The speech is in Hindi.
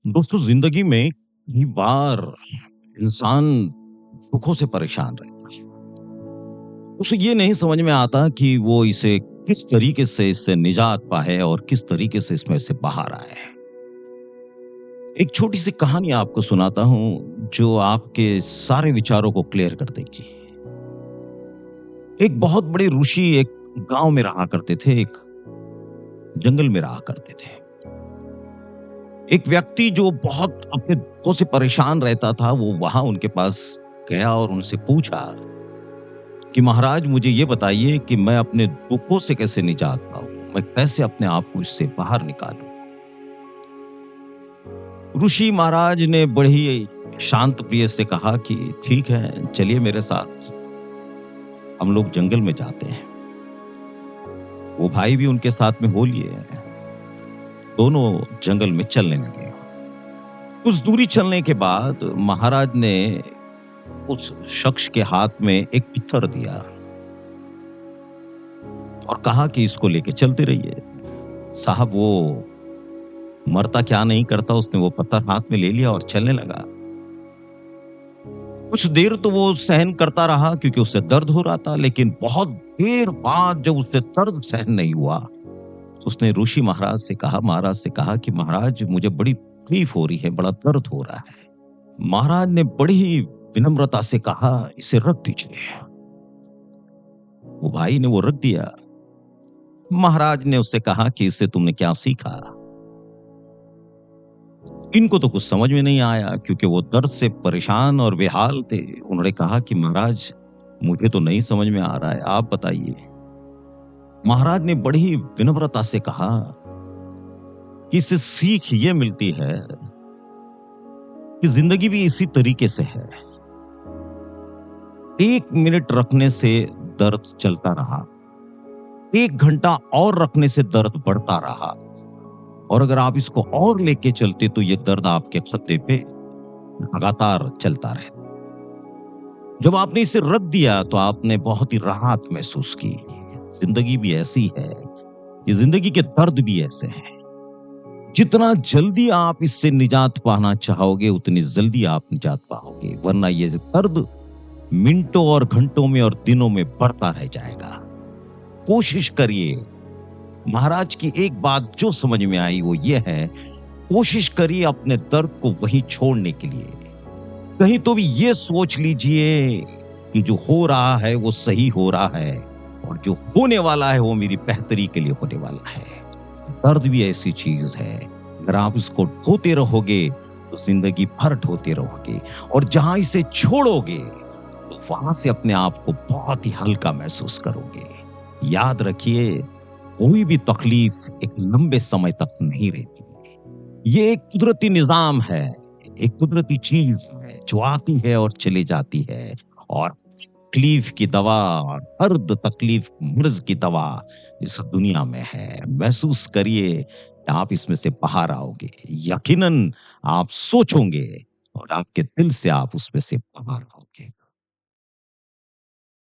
दोस्तों जिंदगी में कई बार इंसान दुखों से परेशान रहता है। उसे ये नहीं समझ में आता कि वो इसे किस तरीके से इससे निजात पाए और किस तरीके से इसमें से बाहर आए। एक छोटी सी कहानी आपको सुनाता हूँ जो आपके सारे विचारों को क्लियर कर देगी। एक बहुत बड़े ऋषि एक गांव में रहा करते थे, एक जंगल में रहा करते थे। एक व्यक्ति जो बहुत अपने दुखों से परेशान रहता था, वो वहां उनके पास गया और उनसे पूछा कि महाराज मुझे ये बताइए कि मैं अपने दुखों से कैसे निजात पाऊं, मैं कैसे अपने आप को इससे बाहर निकालूं। ऋषि महाराज ने बड़ी शांत प्रिय से कहा कि ठीक है, चलिए मेरे साथ, हम लोग जंगल में जाते हैं। वो भाई भी उनके साथ में हो लिए। दोनों जंगल में चलने लगे। कुछ दूरी चलने के बाद महाराज ने उस शख्स के हाथ में एक पत्थर दिया और कहा कि इसको लेके चलते रहिए। साहब वो मरता क्या नहीं करता, उसने वो पत्थर हाथ में ले लिया और चलने लगा। कुछ देर तो वो सहन करता रहा क्योंकि उससे दर्द हो रहा था, लेकिन बहुत देर बाद जब उससे दर्द सहन नहीं हुआ, उसने ऋषि महाराज से कहा कि महाराज मुझे बड़ी तकलीफ हो रही है, बड़ा दर्द हो रहा है। महाराज ने बड़ी ही विनम्रता से कहा इसे रख दीजिए। वो भाई ने वो रख दिया। महाराज ने उससे कहा कि इससे तुमने क्या सीखा। इनको तो कुछ समझ में नहीं आया क्योंकि वो दर्द से परेशान और बेहाल थे। उन्होंने कहा कि महाराज मुझे तो नहीं समझ में आ रहा है, आप बताइए। महाराज ने बड़ी ही विनम्रता से कहा कि इससे सीख ये मिलती है कि जिंदगी भी इसी तरीके से है। 1 मिनट रखने से दर्द चलता रहा, 1 घंटा और रखने से दर्द बढ़ता रहा, और अगर आप इसको और लेके चलते तो ये दर्द आपके खत्ते पे लगातार चलता रहता। जब आपने इसे रख दिया तो आपने बहुत ही राहत महसूस की। जिंदगी भी ऐसी है, ये जिंदगी के दर्द भी ऐसे हैं। जितना जल्दी आप इससे निजात पाना चाहोगे उतनी जल्दी आप निजात पाओगे, वरना ये दर्द मिनटों और घंटों में और दिनों में बढ़ता रह जाएगा। कोशिश करिए। महाराज की एक बात जो समझ में आई वो ये है, कोशिश करिए अपने दर्द को वहीं छोड़ने के लिए। कहीं तो भी ये सोच लीजिए कि जो हो रहा है वो सही हो रहा है और जो होने वाला है वो मेरी बेहतरी के लिए होने वाला है। दर्द भी ऐसी चीज है, अगर आप इसको ढोते रहोगे तो जिंदगी भर ढोते रहोगे, और जहां इसे छोड़ोगे तो वहां से अपने आप को बहुत ही हल्का महसूस करोगे। याद रखिए, कोई भी तकलीफ एक लंबे समय तक नहीं रहती। ये एक कुदरती निजाम है, एक कुदरती चीज है जो आती है और चली जाती है। और तकलीफ की दवा, हर तकलीफ मर्ज की दवा इस दुनिया में है। महसूस करिए कि आप इसमें से बाहर आओगे। यकीनन आप सोचोगे और आपके दिल से आप उसमें से बाहर आओगे।